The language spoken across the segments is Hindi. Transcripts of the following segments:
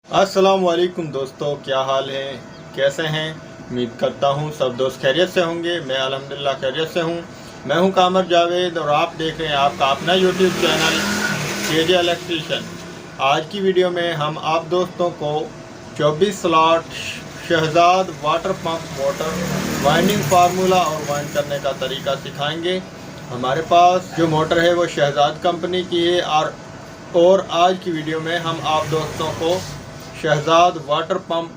अस्सलाम वालेकुम दोस्तों, क्या हाल है, कैसे हैं। उम्मीद करता हूं सब दोस्त खैरियत से होंगे। मैं अल्हम्दुलिल्लाह खैरियत से हूं। मैं हूं कामर जावेद और आप देख रहे हैं आपका अपना यूट्यूब चैनल केजे इलेक्ट्रीशियन। आज की वीडियो में हम आप दोस्तों को 24 slot Shahzad water pump motor winding formula और वाइंड करने का तरीका सिखाएंगे। हमारे पास जो मोटर है वो शहजाद कंपनी की है और आज की वीडियो में हम आप दोस्तों को Shahzad water pump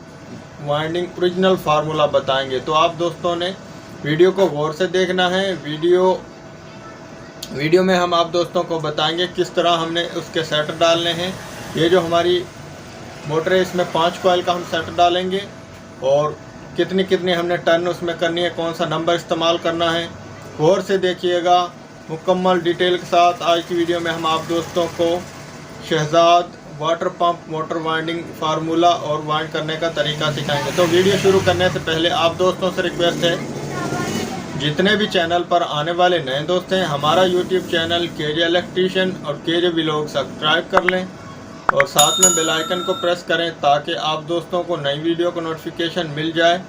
winding original formula बताएंगे। तो आप दोस्तों ने वीडियो को गौर से देखना है। वीडियो में हम आप दोस्तों को बताएंगे किस तरह हमने उसके सेट डालने हैं। ये जो हमारी मोटर है इसमें 5 कॉइल का हम सेट डालेंगे और कितनी कितनी हमने टर्न उसमें करनी है, कौन सा नंबर इस्तेमाल करना है। गौर से देखिएगा मुकम्मल डिटेल के साथ। आज की वीडियो में हम आप दोस्तों को Shahzad water pump motor winding formula और वाइंड करने का तरीका सिखाएंगे। तो वीडियो शुरू करने से पहले आप दोस्तों से रिक्वेस्ट है, जितने भी चैनल पर आने वाले नए दोस्त हैं हमारा यूट्यूब चैनल केजे इलेक्ट्रीशियन और केजे व्लॉग सब्सक्राइब कर लें और साथ में बेल आइकन को प्रेस करें ताकि आप दोस्तों को नई वीडियो का नोटिफिकेशन मिल जाए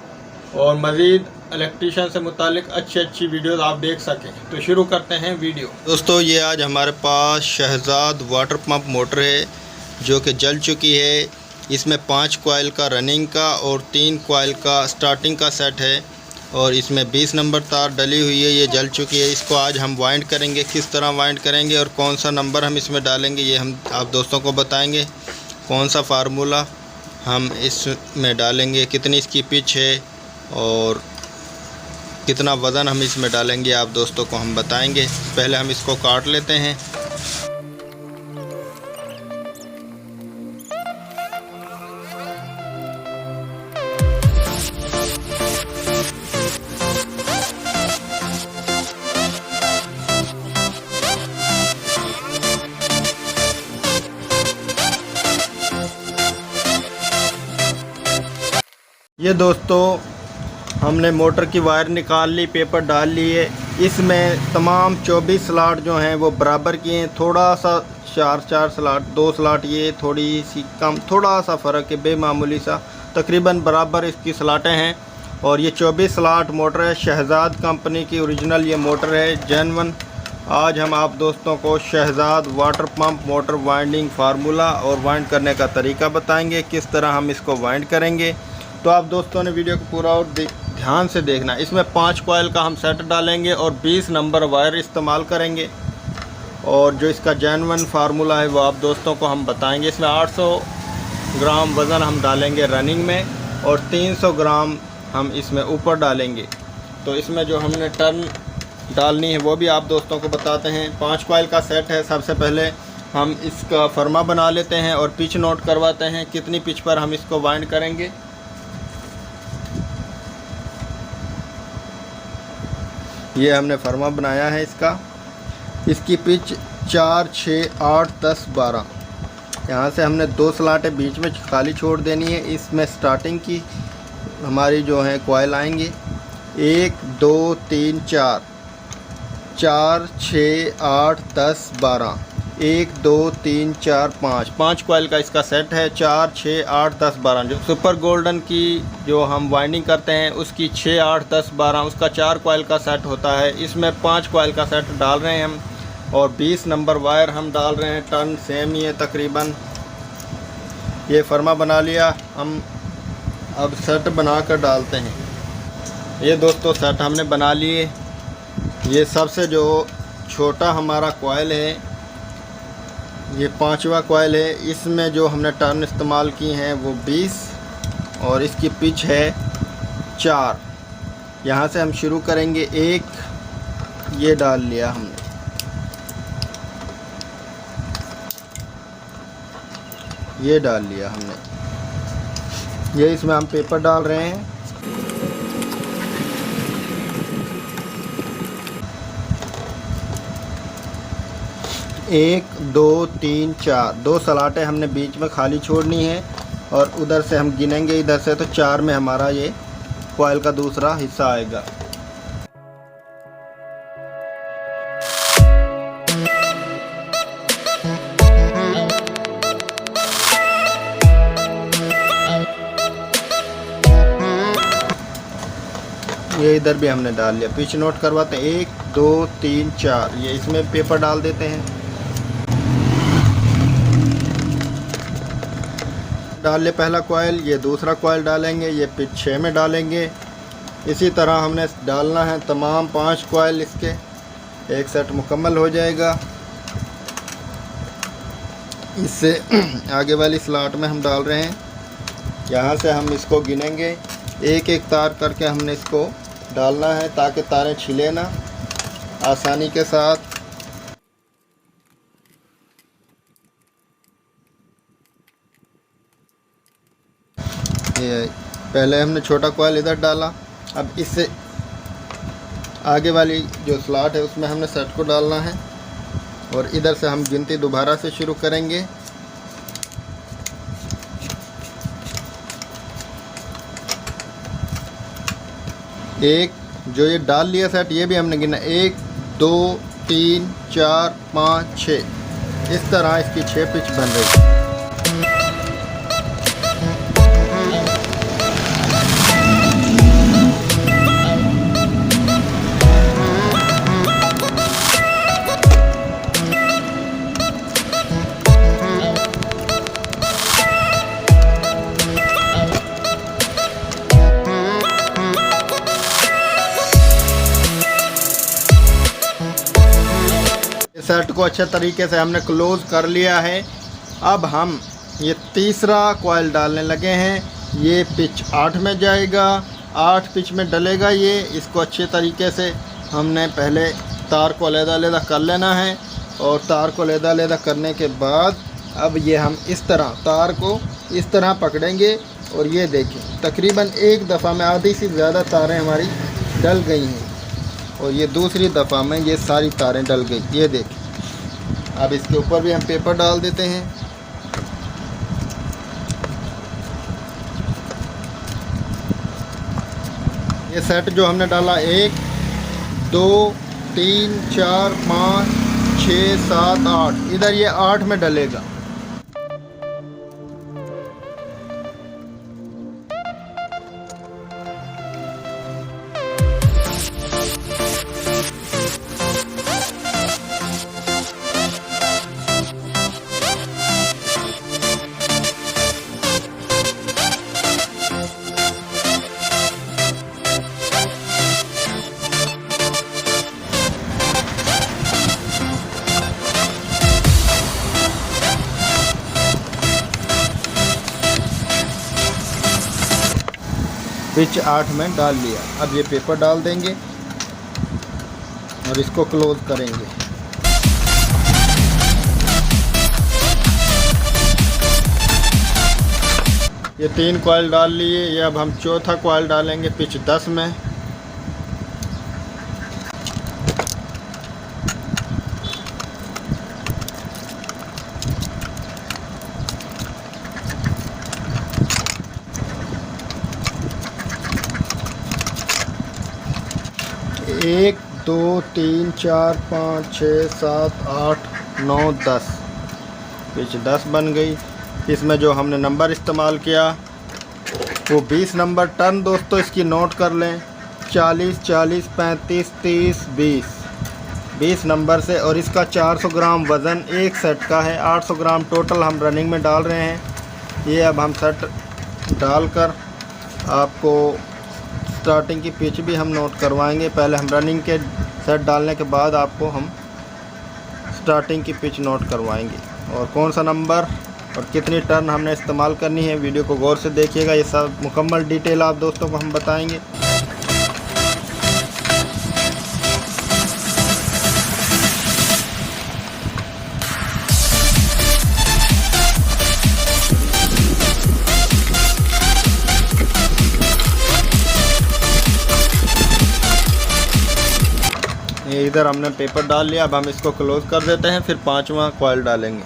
और मज़ीद इलेक्ट्रीशियन से मुतालिक अच्छी वीडियोस आप देख सकें। तो शुरू करते हैं वीडियो। दोस्तों, ये आज हमारे पास शहजाद वाटर पंप मोटर है जो कि जल चुकी है। इसमें 5 कॉइल का रनिंग का और 3 कॉइल का स्टार्टिंग का सेट है और इसमें 20 नंबर तार डली हुई है। ये जल चुकी है। इसको आज हम वाइंड करेंगे। किस तरह वाइंड करेंगे और कौन सा नंबर हम इसमें डालेंगे ये हम आप दोस्तों को बताएंगे। कौन सा फार्मूला हम इसमें डालेंगे, कितनी इसकी पिच है और कितना वज़न हम इसमें डालेंगे आप दोस्तों को हम बताएंगे। पहले हम इसको काट लेते हैं। ये दोस्तों हमने मोटर की वायर निकाल ली, पेपर डाल लिए। इसमें तमाम 24 स्लॉट जो हैं वो बराबर किए हैं। थोड़ा सा 4 स्लॉट, 2 स्लॉट ये थोड़ी सी कम, थोड़ा सा फ़र्क है, बेमामूली सा, तकरीबन बराबर इसकी स्लॉटें हैं। और ये 24 स्लॉट मोटर है, शहजाद कंपनी की ओरिजिनल ये मोटर है, जेन्युइन। आज हम आप दोस्तों को Shahzad water pump motor winding formula और वाइंड करने का तरीका बताएंगे, किस तरह हम इसको वाइंड करेंगे। तो आप दोस्तों ने वीडियो को पूरा और ध्यान से देखना। इसमें 5 कॉइल का हम सेट डालेंगे और 20 नंबर वायर इस्तेमाल करेंगे और जो इसका जेन्युइन फार्मूला है वो आप दोस्तों को हम बताएंगे। इसमें 800 ग्राम वज़न हम डालेंगे रनिंग में और 300 ग्राम हम इसमें ऊपर डालेंगे। तो इसमें जो हमने टर्न डालनी है वो भी आप दोस्तों को बताते हैं। 5 कॉइल का सेट है। सबसे पहले हम इसका फर्मा बना लेते हैं और पिच नोट करवाते हैं कितनी पिच पर हम इसको वाइंड करेंगे। ये हमने फर्मा बनाया है इसकी पिच 4, 6, 8, 10, 12। यहाँ से हमने 2 स्लॉटें बीच में खाली छोड़ देनी है। इसमें स्टार्टिंग की हमारी जो है कॉइल आएंगी 1, 2, 3, 4, 4, 6, 8, 10, 12, 1, 2, 3, 4, 5 कॉइल का इसका सेट है। 4, 6, 8, 10, 12 जो सुपर गोल्डन की जो हम वाइंडिंग करते हैं उसकी 6, 8, 10, 12 उसका 4 कॉइल का सेट होता है। इसमें 5 कॉइल का सेट डाल रहे हैं हम और 20 नंबर वायर हम डाल रहे हैं। टर्न सेम ही है तकरीबन। ये फर्मा बना लिया। हम अब सेट बना कर डालते हैं। ये दोस्तों सेट हमने बना लिए। ये सबसे जो छोटा हमारा कॉइल है ये 5वां कॉइल है। इसमें जो हमने टर्न इस्तेमाल की हैं वो 20 और इसकी पिच है 4। यहाँ से हम शुरू करेंगे। 1 ये डाल लिया हमने, ये डाल लिया हमने। ये इसमें हम पेपर डाल रहे हैं। एक, 2, 3, 4 2 स्लॉटें हमने बीच में खाली छोड़नी है और उधर से हम गिनेंगे इधर से, तो 4 में हमारा ये कॉइल का दूसरा हिस्सा आएगा। ये इधर भी हमने डाल लिया। पिच नोट करवाते हैं 1 2 3 4। ये इसमें पेपर डाल देते हैं। डाल ले पहला कॉइल, ये दूसरा कॉइल डालेंगे, ये पिच 6 में डालेंगे। इसी तरह हमने डालना है तमाम 5 कॉइल। इसके एक सेट मुकम्मल हो जाएगा। इससे आगे वाली स्लॉट में हम डाल रहे हैं। यहाँ से हम इसको गिनेंगे, एक एक तार करके हमने इसको डालना है ताकि तारें छिले ना, आसानी के साथ। ये पहले हमने छोटा कॉइल इधर डाला। अब इससे आगे वाली जो स्लॉट है उसमें हमने सेट को डालना है और इधर से हम गिनती दोबारा से शुरू करेंगे। एक जो ये डाल लिया सेट, ये भी हमने गिना 1 2 3 4 5 6। इस तरह इसकी 6 पिच बन रही है। सेट को अच्छे तरीके से हमने क्लोज कर लिया है। अब हम ये तीसरा कॉइल डालने लगे हैं। ये पिच 8 में जाएगा, 8 पिच में डलेगा ये। इसको अच्छे तरीके से हमने पहले तार को अलग-अलग कर लेना है और तार को अलग-अलग करने के बाद अब ये हम इस तरह तार को इस तरह पकड़ेंगे और ये देखें तकरीबन एक दफ़ा में आधी से ज़्यादा तारें हमारी डल गई हैं और ये दूसरी दफ़ा में ये सारी तारें डल गई। ये देखें। अब इसके ऊपर भी हम पेपर डाल देते हैं। ये सेट जो हमने डाला 1 2 3 4 5 6 7 8, इधर ये 8 में डलेगा। पिच 8 में डाल लिया। अब ये पेपर डाल देंगे और इसको क्लोज करेंगे। ये 3 कॉइल डाल लिए। ये अब हम चौथा कॉइल डालेंगे पिच 10 में। एक 2 3 4 5 6 7 8 9 10 पिच 10 बन गई। इसमें जो हमने नंबर इस्तेमाल किया वो 20 नंबर टर्न। दोस्तों इसकी नोट कर लें, 40 40 35 30 20 नंबर से। और इसका 400 ग्राम वज़न एक सेट का है। 800 ग्राम टोटल हम रनिंग में डाल रहे हैं। ये अब हम सेट डालकर आपको स्टार्टिंग की पिच भी हम नोट करवाएंगे। पहले हम रनिंग के सेट डालने के बाद आपको हम स्टार्टिंग की पिच नोट करवाएंगे और कौन सा नंबर और कितनी टर्न हमने इस्तेमाल करनी है। वीडियो को गौर से देखिएगा, ये सब मुकम्मल डिटेल आप दोस्तों को हम बताएंगे। ये इधर हमने पेपर डाल लिया। अब हम इसको क्लोज़ कर देते हैं, फिर 5वां कॉइल डालेंगे।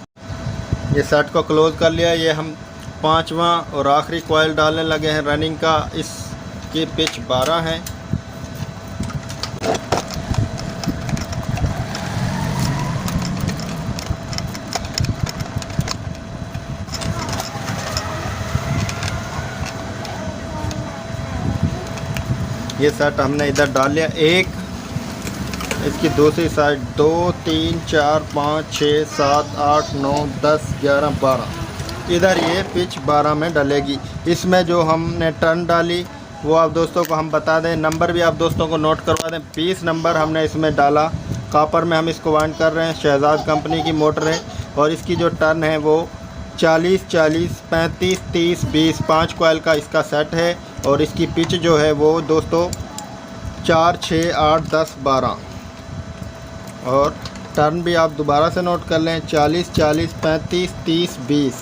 ये सेट को क्लोज़ कर लिया। ये हम 5वां और आखिरी कॉइल डालने लगे हैं रनिंग का। इसकी पिच 12 है। ये सेट हमने इधर डाल लिया। एक इसकी दूसरी साइड 2 3 4 5 6 7 8 9 10 11 12 इधर ये पिच 12 में डलेगी। इसमें जो हमने टर्न डाली वो आप दोस्तों को हम बता दें, नंबर भी आप दोस्तों को नोट करवा दें। 20 नंबर हमने इसमें डाला, कॉपर में हम इसको वाइंड कर रहे हैं। शहजाद कंपनी की मोटर है और इसकी जो टर्न है वो 40 40 35 30 20 5 कॉइल का इसका सेट है। और इसकी पिच जो है वो दोस्तों 4 6 8 10 12 और टर्न भी आप दोबारा से नोट कर लें 40 40 35 30 20।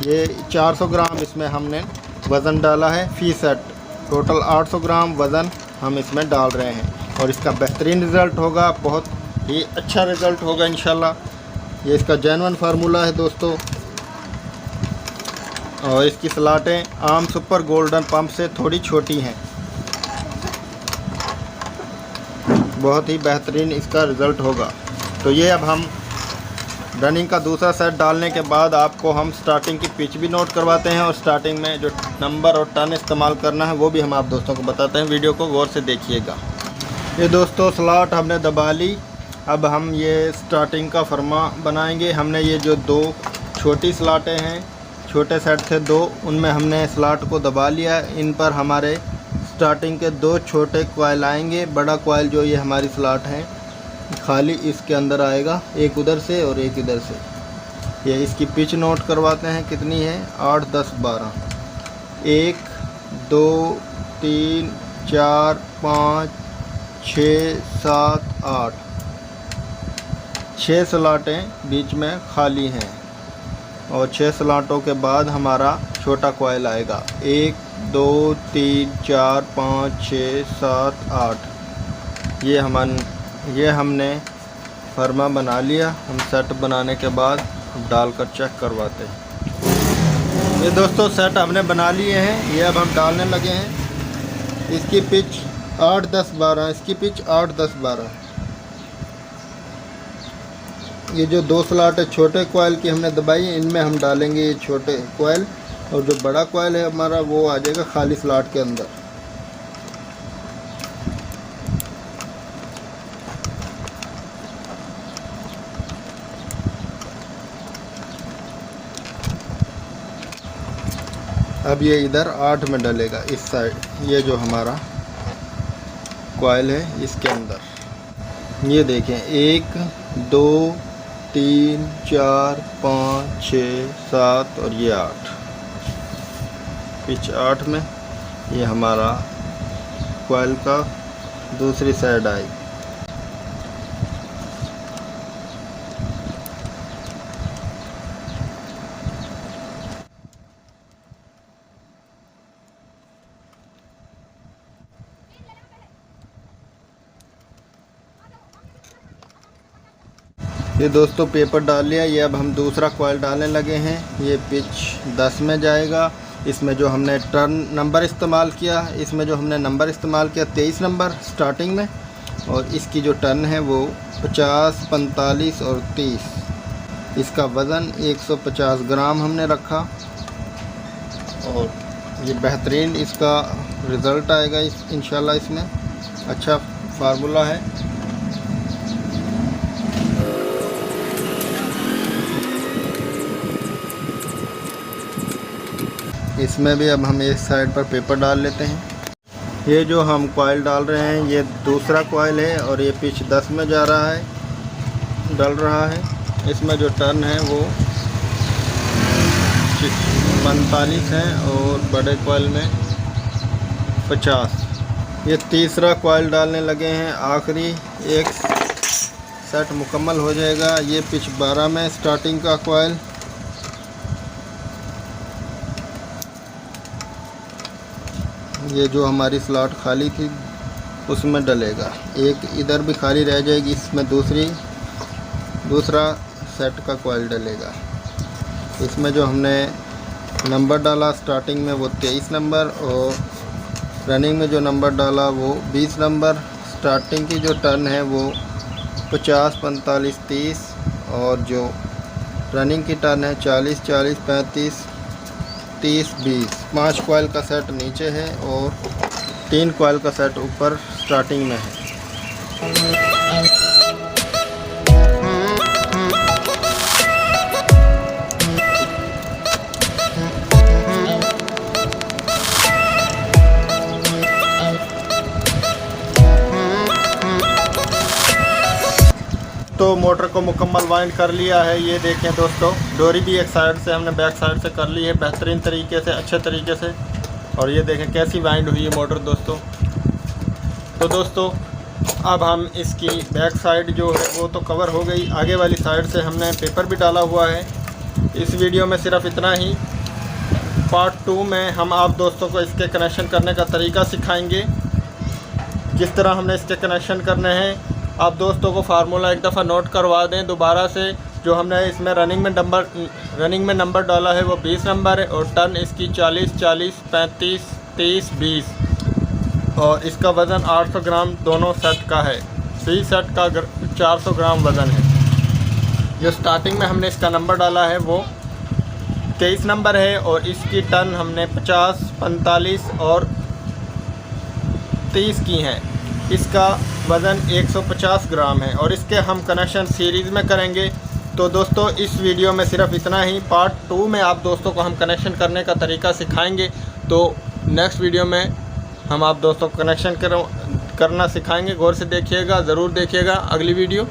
ये 400 ग्राम इसमें हमने वज़न डाला है फ़ी सेट। टोटल 800 ग्राम वज़न हम इसमें डाल रहे हैं और इसका बेहतरीन रिज़ल्ट होगा, बहुत ही अच्छा रिज़ल्ट होगा इंशाल्लाह। ये इसका जेन्युइन फार्मूला है दोस्तों। और इसकी स्लाटें आम सुपर गोल्डन पंप से थोड़ी छोटी हैं। बहुत ही बेहतरीन इसका रिज़ल्ट होगा। तो ये अब हम रनिंग का दूसरा सेट डालने के बाद आपको हम स्टार्टिंग की पिच भी नोट करवाते हैं और स्टार्टिंग में जो नंबर और टर्न इस्तेमाल करना है वो भी हम आप दोस्तों को बताते हैं। वीडियो को गौर से देखिएगा। ये दोस्तों स्लॉट हमने दबा ली। अब हम ये स्टार्टिंग का फरमा बनाएंगे। हमने ये जो 2 छोटी स्लॉटें हैं, छोटे सेट थे 2, उनमें हमने स्लॉट को दबा लिया। इन पर हमारे स्टार्टिंग के 2 छोटे कॉइल आएंगे। बड़ा कॉइल जो ये हमारी स्लॉट है खाली इसके अंदर आएगा, एक उधर से और एक इधर से। ये इसकी पिच नोट करवाते हैं कितनी है 8 10 12 1 2 3 4 5 6 7 8 6 स्लॉटें बीच में खाली हैं और 6 स्लॉटों के बाद हमारा छोटा कॉइल आएगा 1 2 3 4 5 6 7 8। ये हमने फर्मा बना लिया। हम सेट बनाने के बाद डालकर चेक करवाते हैं। ये दोस्तों सेट हमने बना लिए हैं। ये अब हम डालने लगे हैं। इसकी पिच 8 10 12, इसकी पिच 8 10 12। ये जो 2 स्लॉट है छोटे कॉइल की हमने दबाई, इनमें हम डालेंगे ये छोटे कॉइल और जो बड़ा कॉइल है हमारा वो आ जाएगा खाली स्लॉट के अंदर। अब ये इधर 8 में डलेगा इस साइड, ये जो हमारा कॉइल है इसके अंदर। ये देखें 1 2 3 4 5 6 7 और ये 8, पिच 8 में ये हमारा कॉइल का दूसरी साइड आई। ये दोस्तों पेपर डाल लिया। ये अब हम दूसरा कॉइल डालने लगे हैं। ये पिच 10 में जाएगा। इसमें जो हमने टर्न नंबर इस्तेमाल किया, इसमें जो हमने नंबर इस्तेमाल किया 23 नंबर स्टार्टिंग में, और इसकी जो टर्न है वो 50 45 और 30। इसका वज़न 150 ग्राम हमने रखा और ये बेहतरीन इसका रिज़ल्ट आएगा इंशाल्लाह। इसमें अच्छा फार्मूला है। इसमें भी अब हम एक साइड पर पेपर डाल लेते हैं। ये जो हम कॉइल डाल रहे हैं ये दूसरा कॉइल है और ये पिच 10 में जा रहा है, डल रहा है। इसमें जो टर्न है वो 45 है और बड़े कॉइल में 50। ये तीसरा कॉइल डालने लगे हैं। आखिरी एक सेट मुकम्मल हो जाएगा। ये पिच 12 में स्टार्टिंग का कॉइल। ये जो हमारी स्लॉट खाली थी उसमें डलेगा। एक इधर भी खाली रह जाएगी, इसमें दूसरा सेट का कॉइल डलेगा। इसमें जो हमने नंबर डाला स्टार्टिंग में वो 23 नंबर और रनिंग में जो नंबर डाला वो 20 नंबर। स्टार्टिंग की जो टर्न है वो 50 45 30 और जो रनिंग की टर्न है 40 40 35 30 20। 5 कॉइल का सेट नीचे है और 3 कॉइल का सेट ऊपर स्टार्टिंग में है। तो मोटर को मुकम्मल वाइंड कर लिया है। ये देखें दोस्तों, डोरी भी एक साइड से हमने बैक साइड से कर ली है बेहतरीन तरीके से, अच्छे तरीके से। और ये देखें कैसी वाइंड हुई है मोटर दोस्तों। तो दोस्तों अब हम इसकी बैक साइड जो है वो तो कवर हो गई, आगे वाली साइड से हमने पेपर भी डाला हुआ है। इस वीडियो में सिर्फ इतना ही। पार्ट 2 में हम आप दोस्तों को इसके कनेक्शन करने का तरीका सिखाएंगे, किस तरह हमने इसके कनेक्शन करने हैं। आप दोस्तों को फार्मूला एक दफ़ा नोट करवा दें दोबारा से। जो हमने इसमें रनिंग में नंबर डाला है वो 20 नंबर है और टन इसकी 40, 40, 35, 30, 20 और इसका वज़न 800 ग्राम दोनों सेट का है। 3 सेट का 400 ग्राम वज़न है। जो स्टार्टिंग में हमने इसका नंबर डाला है वो 23 नंबर है और इसकी टन हमने 50, 45 और 30 की हैं। इसका वज़न 150 ग्राम है और इसके हम कनेक्शन सीरीज़ में करेंगे। तो दोस्तों इस वीडियो में सिर्फ इतना ही। पार्ट 2 में आप दोस्तों को हम कनेक्शन करने का तरीका सिखाएंगे। तो नेक्स्ट वीडियो में हम आप दोस्तों को कनेक्शन करना सिखाएंगे। गौर से देखिएगा, ज़रूर देखिएगा अगली वीडियो।